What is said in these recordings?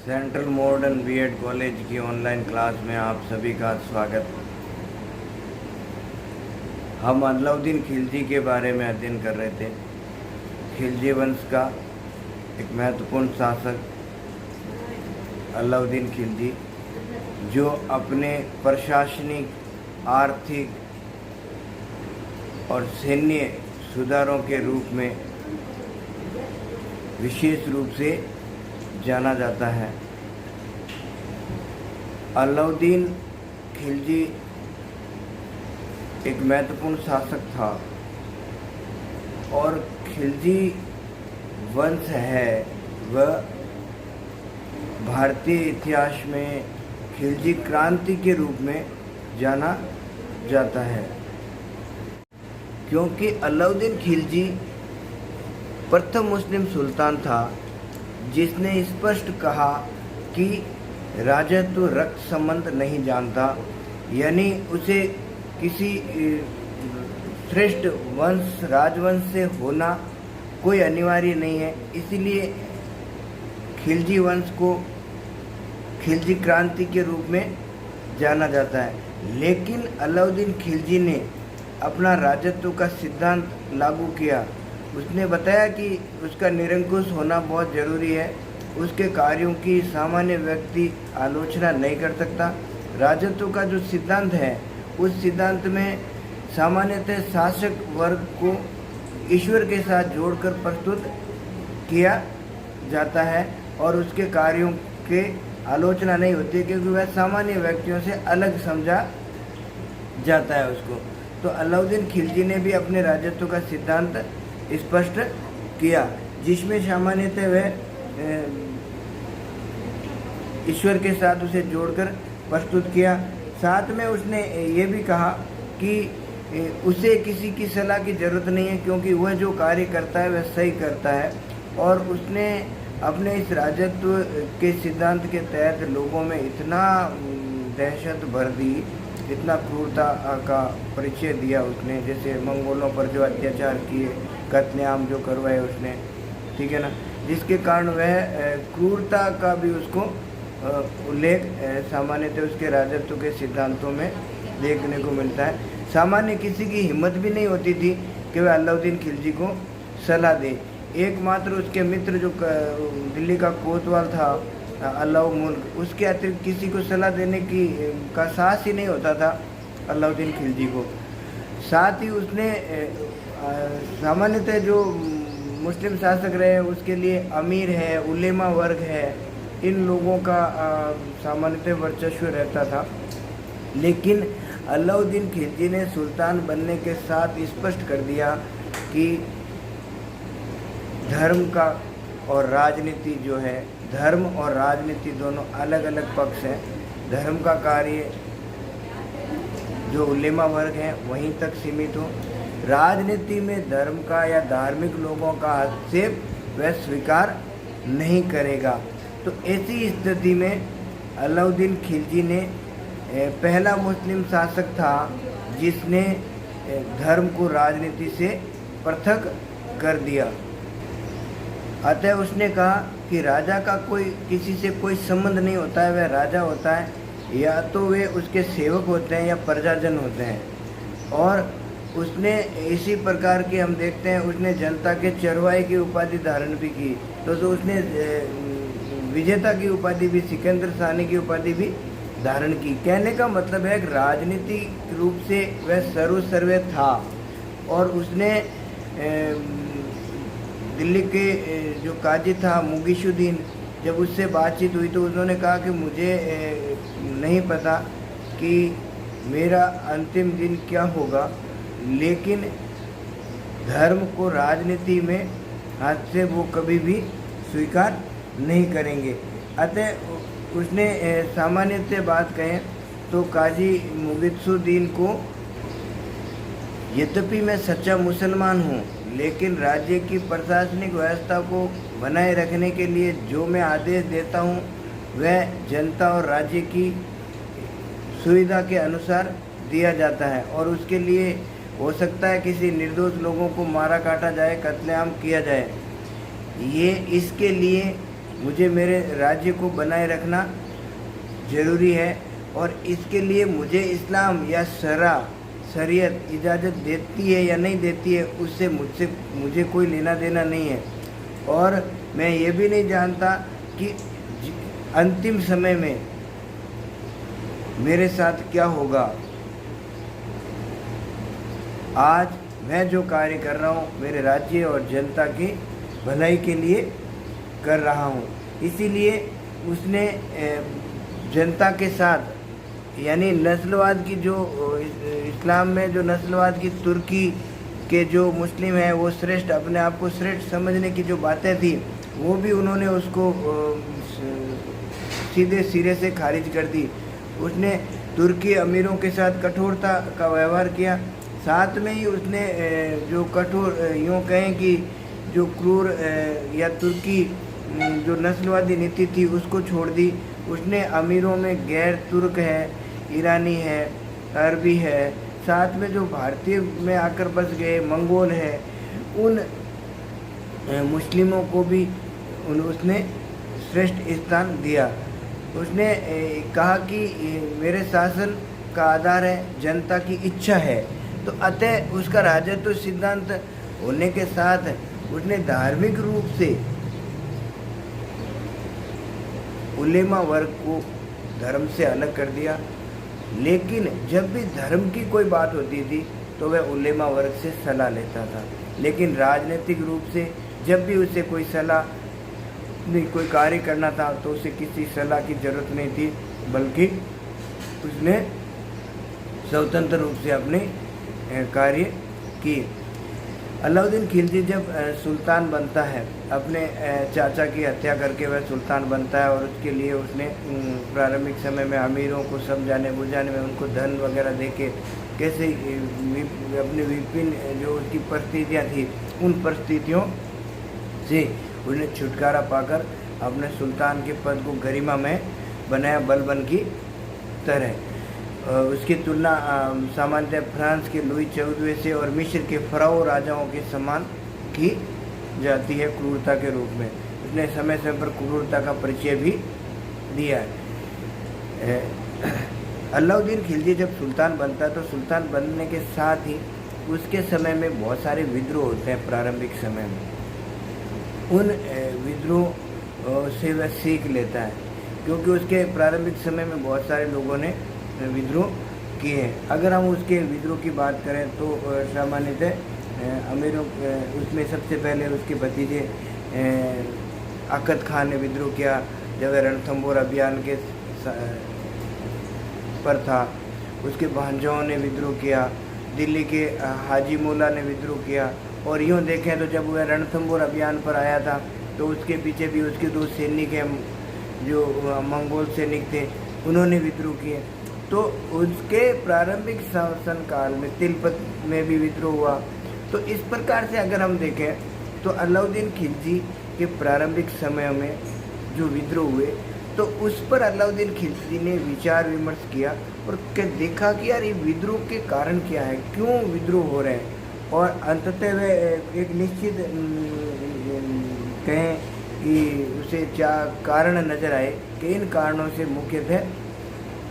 Central modern BEd college की online class में आप सभी का स्वागत। हम अलाउद्दीन खिलजी के बारे में अध्ययन कर रहे थे। खिलजी वंश का एक महत्वपूर्ण शासक अलाउद्दीन खिलजी, जो अपने प्रशासनिक, आर्थिक और सैन्य सुधारों के रूप में विशेष रूप से जाना जाता है। अलाउद्दीन खिलजी एक महत्वपूर्ण शासक था और खिलजी वंश है वह भारतीय इतिहास में खिलजी क्रांति के रूप में जाना जाता है, क्योंकि अलाउद्दीन खिलजी प्रथम मुस्लिम सुल्तान था जिसने स्पष्ट कहा कि राजत्व रक्त संबंध नहीं जानता, यानी उसे किसी श्रेष्ठ वंश राजवंश से होना कोई अनिवार्य नहीं है। इसलिए खिलजी वंश को खिलजी क्रांति के रूप में जाना जाता है। लेकिन अलाउद्दीन खिलजी ने अपना राजत्व का सिद्धांत लागू किया। उसने बताया कि उसका निरंकुश होना बहुत ज़रूरी है। उसके कार्यों की सामान्य व्यक्ति आलोचना नहीं कर सकता। राजत्व का जो सिद्धांत है उस सिद्धांत में सामान्यतः शासक वर्ग को ईश्वर के साथ जोड़कर प्रस्तुत किया जाता है और उसके कार्यों के आलोचना नहीं होती है, क्योंकि वह सामान्य व्यक्तियों से अलग समझा जाता है उसको। तो अलाउद्दीन खिलजी ने भी अपने राजत्व का सिद्धांत स्पष्ट किया, जिसमें सामान्यतः वह ईश्वर के साथ उसे जोड़कर प्रस्तुत किया। साथ में उसने ये भी कहा कि उसे किसी की सलाह की ज़रूरत नहीं है, क्योंकि वह जो कार्य करता है वह सही करता है। और उसने अपने इस राजत्व के सिद्धांत के तहत लोगों में इतना दहशत भर दी, इतना क्रूरता का परिचय दिया उसने, जैसे मंगोलों पर जो अत्याचार किए, कत्लेआम जो करवाए उसने, ठीक है ना, जिसके कारण वह क्रूरता का भी उसको उल्लेख सामान्यतः उसके राजत्व के सिद्धांतों में देखने को मिलता है। सामान्य किसी की हिम्मत भी नहीं होती थी कि वह अलाउद्दीन खिलजी को सलाह दे। एकमात्र उसके मित्र जो दिल्ली का कोतवाल था अलाउ मुल्क, उसके अतिरिक्त किसी को सलाह देने की का साहस ही नहीं होता था अलाउद्दीन खिलजी को। साथ ही उसने सामान्यतः जो मुस्लिम शासक रहे उसके लिए अमीर है, उलेमा वर्ग है, इन लोगों का सामान्यतः वर्चस्व रहता था। लेकिन अलाउद्दीन खिलजी ने सुल्तान बनने के साथ स्पष्ट कर दिया कि धर्म का और राजनीति जो है, धर्म और राजनीति दोनों अलग अलग पक्ष हैं। धर्म का कार्य जो उलेमा वर्ग है वहीं तक सीमित हो, राजनीति में धर्म का या धार्मिक लोगों का हस्तक्षेप वह स्वीकार नहीं करेगा। तो ऐसी स्थिति में अलाउद्दीन खिलजी ने पहला मुस्लिम शासक था जिसने धर्म को राजनीति से पृथक कर दिया। अतः उसने कहा कि राजा का कोई किसी से कोई संबंध नहीं होता है, वह राजा होता है, या तो वे उसके सेवक होते हैं या प्रजाजन होते हैं। और उसने इसी प्रकार की हम देखते हैं उसने जनता के चरवाहे की उपाधि धारण भी की। तो उसने विजेता की उपाधि भी, सिकंदर सानी की उपाधि भी धारण की। कहने का मतलब है कि राजनीतिक रूप से वह सर्वसर्व था। और उसने दिल्ली के जो काजी था मुगीशुद्दीन, जब उससे बातचीत हुई तो उन्होंने कहा कि मुझे नहीं पता कि मेरा अंतिम दिन क्या होगा, लेकिन धर्म को राजनीति में हाथ से वो कभी भी स्वीकार नहीं करेंगे। अतः उसने सामान्यतः बात कहें तो काजी मुगीशुद्दीन को, यद्यपि मैं सच्चा मुसलमान हूँ, लेकिन राज्य की प्रशासनिक व्यवस्था को बनाए रखने के लिए जो मैं आदेश देता हूँ वह जनता और राज्य की सुविधा के अनुसार दिया जाता है। और उसके लिए हो सकता है किसी निर्दोष लोगों को मारा काटा जाए, कत्लेआम किया जाए। ये इसके लिए मुझे मेरे राज्य को बनाए रखना ज़रूरी है और इसके लिए मुझे इस्लाम या शरीयत इजाज़त देती है या नहीं देती है उससे मुझे कोई लेना देना नहीं है। और मैं ये भी नहीं जानता कि अंतिम समय में मेरे साथ क्या होगा। आज मैं जो कार्य कर रहा हूँ मेरे राज्य और जनता की भलाई के लिए कर रहा हूँ। इसीलिए उसने जनता के साथ यानी नस्लवाद की जो इस्लाम में जो नस्लवाद की तुर्की के जो मुस्लिम हैं वो श्रेष्ठ अपने आप को श्रेष्ठ समझने की जो बातें थी वो भी उन्होंने उसको सीधे सिरे से खारिज कर दी। उसने तुर्की अमीरों के साथ कठोरता का व्यवहार किया। साथ में ही उसने जो कठोर यूँ कहें कि जो क्रूर या तुर्की जो नस्लवादी नीति थी उसको छोड़ दी। उसने अमीरों में गैर तुर्क है, ईरानी है, अरबी है, साथ में जो भारतीय में आकर बस गए मंगोल है, उन मुस्लिमों को भी उसने श्रेष्ठ स्थान दिया। उसने कहा कि मेरे शासन का आधार है जनता की इच्छा है, तो अतः उसका राजत्व सिद्धांत होने के साथ उसने धार्मिक रूप से उलेमा वर्ग को धर्म से अलग कर दिया। लेकिन जब भी धर्म की कोई बात होती थी तो वह उलेमा वर्ग से सलाह लेता था। लेकिन राजनीतिक रूप से जब भी उसे कोई सलाह नहीं कोई कार्य करना था तो उसे किसी सलाह की ज़रूरत नहीं थी, बल्कि उसने स्वतंत्र रूप से अपने कार्य किए। अलाउद्दीन खिलजी जब सुल्तान बनता है, अपने चाचा की हत्या करके वह सुल्तान बनता है और उसके लिए उसने प्रारंभिक समय में अमीरों को समझाने बुझाने में उनको धन वगैरह देके कैसे अपनी विभिन्न जो उसकी परिस्थितियाँ थी उन परिस्थितियों से उन्हें छुटकारा पाकर अपने सुल्तान के पद को गरिमा में बनाया बलबन की तरह। उसकी तुलना सामान्यतः फ्रांस के लुई 14वें से और मिस्र के फ़राओ राजाओं के समान की जाती है क्रूरता के रूप में। उसने समय समय पर क्रूरता का परिचय भी दिया है। अलाउद्दीन खिलजी जब सुल्तान बनता है तो सुल्तान बनने के साथ ही उसके समय में बहुत सारे विद्रोह होते हैं। प्रारंभिक समय में उन विद्रोह से वह सीख लेता है, क्योंकि उसके प्रारंभिक समय में बहुत सारे लोगों ने विद्रोह किए हैं। अगर हम उसके विद्रोह की बात करें तो सामान्यतः अमीरों उसमें सबसे पहले उसके भतीजे आकत खान ने विद्रोह किया जब रणथंबोर अभियान के पर था। उसके भांजाओं ने विद्रोह किया, दिल्ली के हाजी मोला ने विद्रोह किया। और यूँ देखें तो जब वह रणथंबोर अभियान पर आया था तो उसके पीछे भी उसके दो सैनिक हैं जो मंगोल सैनिक थे, उन्होंने विद्रोह किए। तो उसके प्रारंभिक शासन काल में तिलपत में भी विद्रोह हुआ। तो इस प्रकार से अगर हम देखें तो अलाउद्दीन खिलजी के प्रारंभिक समय में जो विद्रोह हुए तो उस पर अलाउद्दीन खिलजी ने विचार विमर्श किया और देखा कि यार ये विद्रोह के कारण क्या है, क्यों विद्रोह हो रहे हैं। और अंततः वे एक निश्चित कहें कि उसे कारण नज़र आए कि इन कारणों से मुख्यतः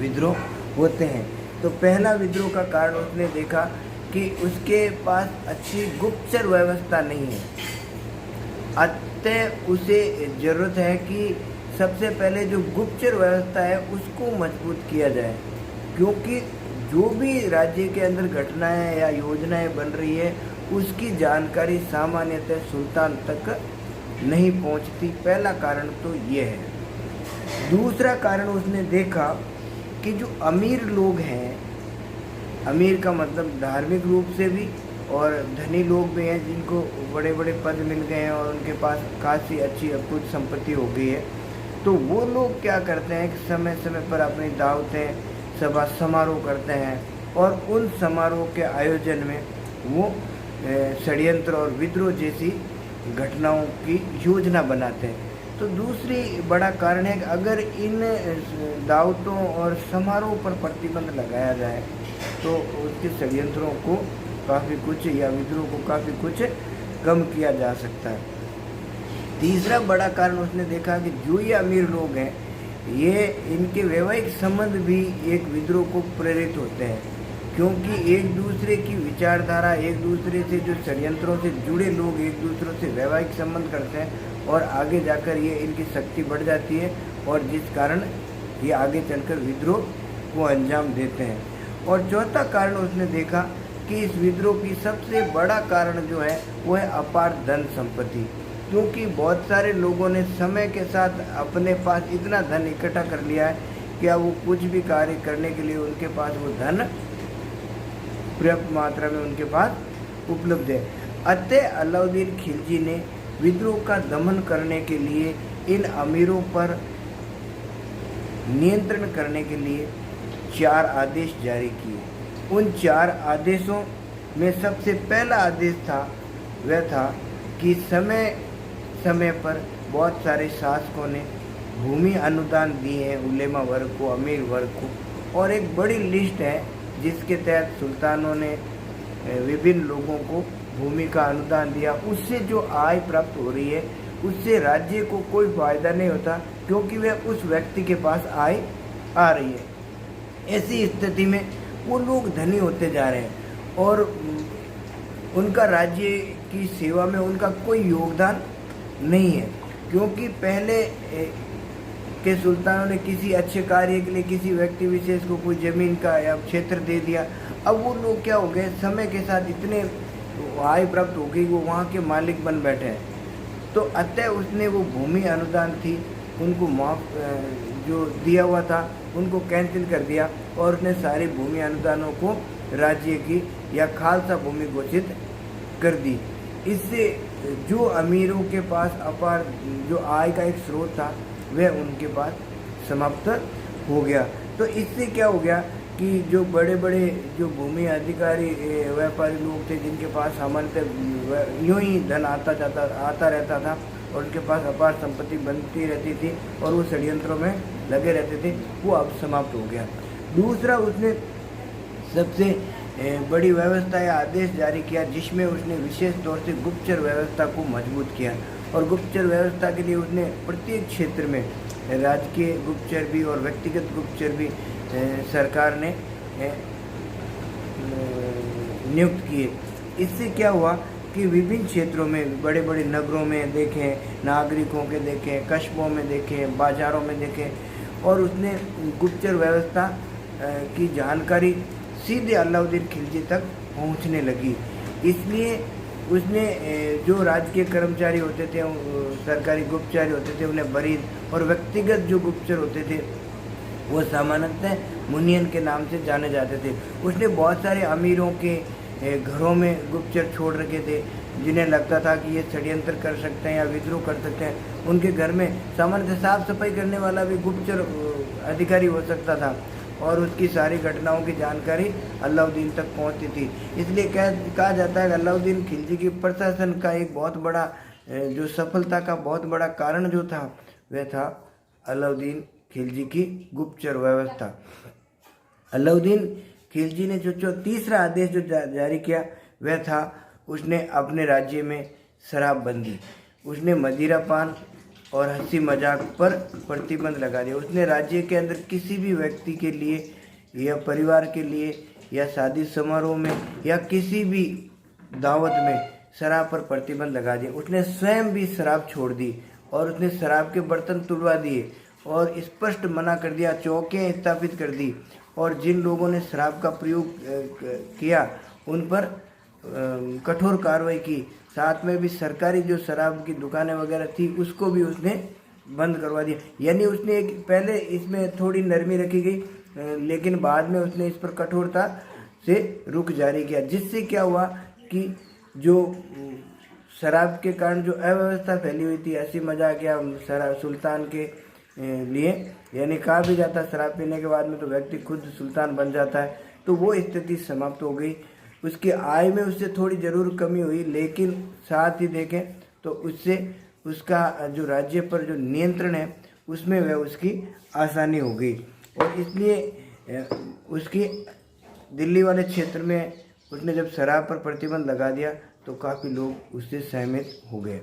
विद्रोह होते हैं। तो पहला विद्रोह का कारण उसने देखा कि उसके पास अच्छी गुप्तचर व्यवस्था नहीं है। अतः उसे ज़रूरत है कि सबसे पहले जो गुप्तचर व्यवस्था है उसको मजबूत किया जाए, क्योंकि जो भी राज्य के अंदर घटनाएं या योजनाएं बन रही है उसकी जानकारी सामान्यतः सुल्तान तक नहीं पहुंचती। पहला कारण तो ये है। दूसरा कारण उसने देखा कि जो अमीर लोग हैं, अमीर का मतलब धार्मिक रूप से भी और धनी लोग भी हैं जिनको बड़े बड़े पद मिल गए हैं और उनके पास खासी अच्छी अद्भुत संपत्ति हो गई है, तो वो लोग क्या करते हैं कि समय समय पर अपनी दावतें सभा समारोह करते हैं और उन समारोह के आयोजन में वो षड्यंत्र और विद्रोह जैसी घटनाओं की योजना बनाते हैं। तो दूसरी बड़ा कारण है कि अगर इन दावतों और समारोह पर प्रतिबंध लगाया जाए तो उसके षड्यंत्रों को काफ़ी कुछ या विद्रोह को काफ़ी कुछ कम किया जा सकता है। तीसरा बड़ा कारण उसने देखा कि जो ये अमीर लोग हैं, ये इनके वैवाहिक संबंध भी एक विद्रोह को प्रेरित होते हैं, क्योंकि एक दूसरे की विचारधारा, एक दूसरे से जो षड्यंत्रों से जुड़े लोग एक दूसरों से वैवाहिक संबंध करते हैं और आगे जाकर ये इनकी शक्ति बढ़ जाती है और जिस कारण ये आगे चलकर विद्रोह को अंजाम देते हैं। और चौथा कारण उसने देखा कि इस विद्रोह की सबसे बड़ा कारण जो है वो है अपार धन संपत्ति, क्योंकि बहुत सारे लोगों ने समय के साथ अपने पास इतना धन इकट्ठा कर लिया है कि अब वो कुछ भी कार्य करने के लिए उनके पास वो धन पर्याप्त मात्रा में उनके पास उपलब्ध है। अतः अलाउद्दीन खिलजी ने विद्रोह का दमन करने के लिए इन अमीरों पर नियंत्रण करने के लिए 4 आदेश जारी किए। उन 4 आदेशों में सबसे पहला आदेश था वह था कि समय समय पर बहुत सारे शासकों ने भूमि अनुदान दिए हैं उलेमा वर्ग को, अमीर वर्ग को, और एक बड़ी लिस्ट है जिसके तहत सुल्तानों ने विभिन्न लोगों को भूमि का अनुदान दिया। उससे जो आय प्राप्त हो रही है उससे राज्य को कोई फायदा नहीं होता, क्योंकि वह उस व्यक्ति के पास आय आ रही है। ऐसी स्थिति में वो लोग धनी होते जा रहे हैं और उनका राज्य की सेवा में उनका कोई योगदान नहीं है, क्योंकि पहले के सुल्तानों ने किसी अच्छे कार्य के लिए किसी व्यक्ति विशेष को कोई जमीन का या क्षेत्र दे दिया। अब वो लोग क्या हो गए, समय के साथ इतने आय प्राप्त हो गई, वो वहाँ के मालिक बन बैठे हैं। तो अतः उसने वो भूमि अनुदान थी उनको माफ जो दिया हुआ था उनको कैंसिल कर दिया और उसने सारी भूमि अनुदानों को राज्य की या खालसा भूमि घोषित कर दी। इससे जो अमीरों के पास अपार जो आय का एक स्रोत था वह उनके पास समाप्त हो गया। तो इससे क्या हो गया कि जो बड़े बड़े जो भूमि अधिकारी व्यापारी लोग थे जिनके पास सामान्यतः यूँ ही धन आता रहता था और उनके पास अपार संपत्ति बनती रहती थी और वो षड्यंत्रों में लगे रहते थे, वो अब समाप्त हो गया। दूसरा, उसने सबसे बड़ी व्यवस्था या आदेश जारी किया जिसमें उसने विशेष तौर से गुप्तचर व्यवस्था को मजबूत किया। और गुप्तचर व्यवस्था के लिए उसने प्रत्येक क्षेत्र में राजकीय गुप्तचर भी और व्यक्तिगत गुप्तचर भी सरकार ने नियुक्त किए। इससे क्या हुआ कि विभिन्न क्षेत्रों में, बड़े बड़े नगरों में देखें, नागरिकों के देखें, कस्बों में देखें, बाज़ारों में देखें, और उसने गुप्तचर व्यवस्था की जानकारी सीधे अलाउद्दीन खिलजी तक पहुंचने लगी। इसलिए उसने जो राजकीय कर्मचारी होते थे, सरकारी गुप्तचर होते थे, उन्हें बरीद, और व्यक्तिगत जो गुप्तचर होते थे वो सामान्यतः मुनियन के नाम से जाने जाते थे। उसने बहुत सारे अमीरों के घरों में गुप्तचर छोड़ रखे थे जिन्हें लगता था कि ये षड्यंत्र कर सकते हैं या विद्रोह कर सकते हैं। उनके घर में सामान्यतः साफ सफाई करने वाला भी गुप्तचर अधिकारी हो सकता था और उसकी सारी घटनाओं की जानकारी अलाउद्दीन तक पहुंचती थी। इसलिए कहा जाता है कि अलाउद्दीन खिलजी की प्रशासन का एक बहुत बड़ा जो सफलता का बहुत बड़ा कारण जो था वह था अलाउद्दीन खिलजी की गुप्तचर व्यवस्था। अलाउद्दीन खिलजी ने जो तीसरा आदेश जो जारी किया वह था उसने अपने राज्य में शराबबंदी, उसने मदिरापान और हंसी मजाक पर प्रतिबंध लगा दिया। उसने राज्य के अंदर किसी भी व्यक्ति के लिए या परिवार के लिए या शादी समारोह में या किसी भी दावत में शराब पर प्रतिबंध लगा दिया। उसने स्वयं भी शराब छोड़ दी और उसने शराब के बर्तन तुड़वा दिए और स्पष्ट मना कर दिया, चौकियाँ स्थापित कर दी, और जिन लोगों ने शराब का प्रयोग किया उन पर कठोर कार्रवाई की। साथ में भी सरकारी जो शराब की दुकानें वगैरह थी उसको भी उसने बंद करवा दिया। यानी उसने एक पहले इसमें थोड़ी नरमी रखी गई लेकिन बाद में उसने इस पर कठोरता से रुख जारी किया, जिससे क्या हुआ कि जो शराब के कारण जो अव्यवस्था फैली हुई थी, हंसी मजाक या सुल्तान के लिए, यानी कहा भी जाता शराब पीने के बाद में तो व्यक्ति खुद सुल्तान बन जाता है, तो वो स्थिति समाप्त हो गई। उसकी आय में उससे थोड़ी जरूर कमी हुई लेकिन साथ ही देखें तो उससे उसका जो राज्य पर जो नियंत्रण है उसमें वह उसकी आसानी हो गई। और इसलिए उसकी दिल्ली वाले क्षेत्र में उसने जब शराब पर प्रतिबंध लगा दिया तो काफ़ी लोग उससे सहमत हो गए।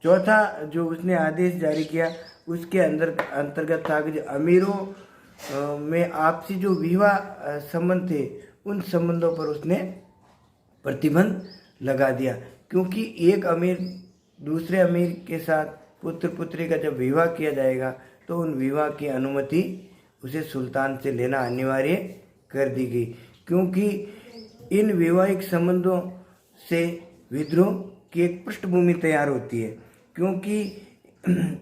चौथा जो उसने आदेश जारी किया उसके अंतर्गत था कि जो अमीरों में आपसी जो विवाह संबंध थे उन संबंधों पर उसने प्रतिबंध लगा दिया, क्योंकि एक अमीर दूसरे अमीर के साथ पुत्र पुत्री का जब विवाह किया जाएगा तो उन विवाह की अनुमति उसे सुल्तान से लेना अनिवार्य कर दी गई, क्योंकि इन वैवाहिक संबंधों से विद्रोह की एक पृष्ठभूमि तैयार होती है। क्योंकि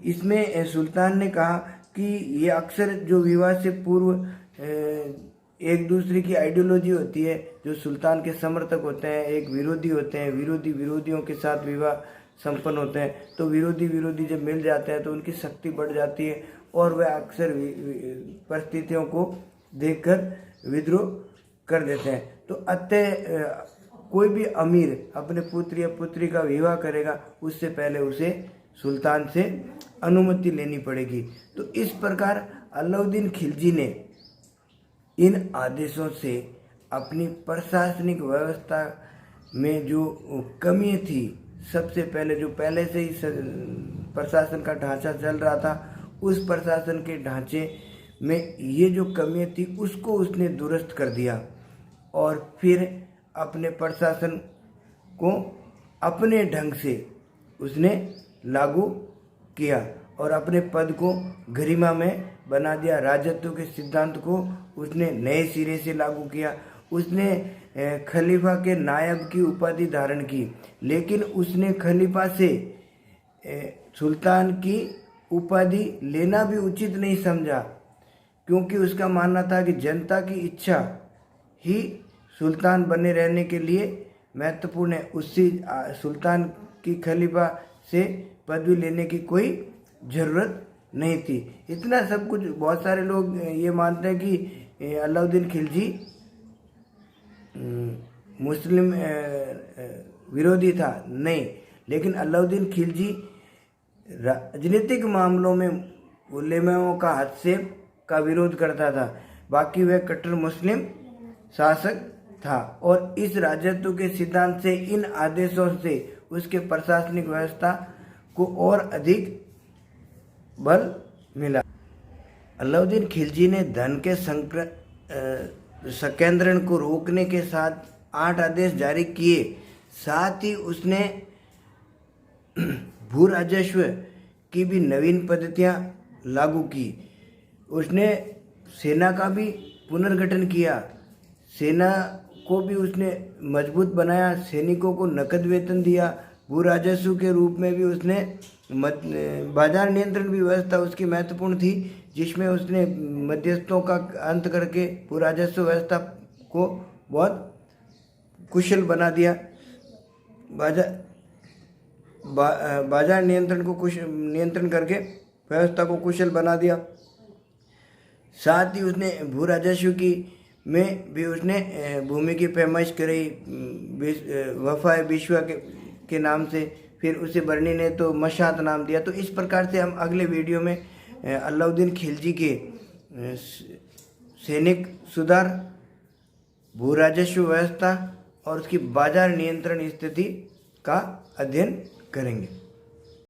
इसमें सुल्तान ने कहा कि ये अक्सर जो विवाह से पूर्व एक दूसरे की आइडियोलॉजी होती है, जो सुल्तान के समर्थक होते हैं एक विरोधी होते हैं, विरोधी विरोधियों के साथ विवाह संपन्न होते हैं, तो विरोधी विरोधी जब मिल जाते हैं तो उनकी शक्ति बढ़ जाती है और वह अक्सर परिस्थितियों को देखकर विद्रोह कर देते हैं। तो अतः कोई भी अमीर अपने पुत्र या पुत्री का विवाह करेगा उससे पहले उसे सुल्तान से अनुमति लेनी पड़ेगी। तो इस प्रकार अलाउद्दीन खिलजी ने इन आदेशों से अपनी प्रशासनिक व्यवस्था में जो कमी थी, सबसे पहले जो पहले से ही प्रशासन का ढांचा चल रहा था उस प्रशासन के ढांचे में ये जो कमी थी उसको उसने दुरुस्त कर दिया और फिर अपने प्रशासन को अपने ढंग से उसने लागू किया और अपने पद को गरिमा में बना दिया। राजत्व के सिद्धांत को उसने नए सिरे से लागू किया। उसने खलीफा के नायब की उपाधि धारण की, लेकिन उसने खलीफा से सुल्तान की उपाधि लेना भी उचित नहीं समझा, क्योंकि उसका मानना था कि जनता की इच्छा ही सुल्तान बने रहने के लिए महत्वपूर्ण है। उससे सुल्तान की खलीफा से पदवी लेने की कोई ज़रूरत नहीं थी। इतना सब कुछ बहुत सारे लोग ये मानते हैं कि अलाउद्दीन खिलजी मुस्लिम विरोधी था, नहीं, लेकिन अलाउद्दीन खिलजी राजनीतिक मामलों में उलेमाओं का हस्तक्षेप का विरोध करता था, बाकी वह कट्टर मुस्लिम शासक था। और इस राजत्व के सिद्धांत से इन आदेशों से उसके प्रशासनिक व्यवस्था को और अधिक बल मिला। अलाउद्दीन खिलजी ने धन के संकेंद्रण को रोकने के साथ 8 आदेश जारी किए। साथ ही उसने भू राजस्व की भी नवीन पद्धतियां लागू की। उसने सेना का भी पुनर्गठन किया, सेना को भी उसने मजबूत बनाया, सैनिकों को नकद वेतन दिया। भू राजस्व के रूप में भी उसने बाजार नियंत्रण भी व्यवस्था उसकी महत्वपूर्ण थी, जिसमें उसने मध्यस्थों का अंत करके भू राजस्व व्यवस्था को बहुत कुशल बना दिया। बाजार नियंत्रण को नियंत्रण करके व्यवस्था को कुशल बना दिया। साथ ही उसने भू राजस्व की में भी उसने भूमि की पैमाइश कराई, वफा विश्वा के नाम से। फिर उसे बरनी ने तो मशात नाम दिया। तो इस प्रकार से हम अगले वीडियो में अलाउद्दीन खिलजी के सैनिक सुधार, भू राजस्व व्यवस्था और उसकी बाजार नियंत्रण स्थिति का अध्ययन करेंगे।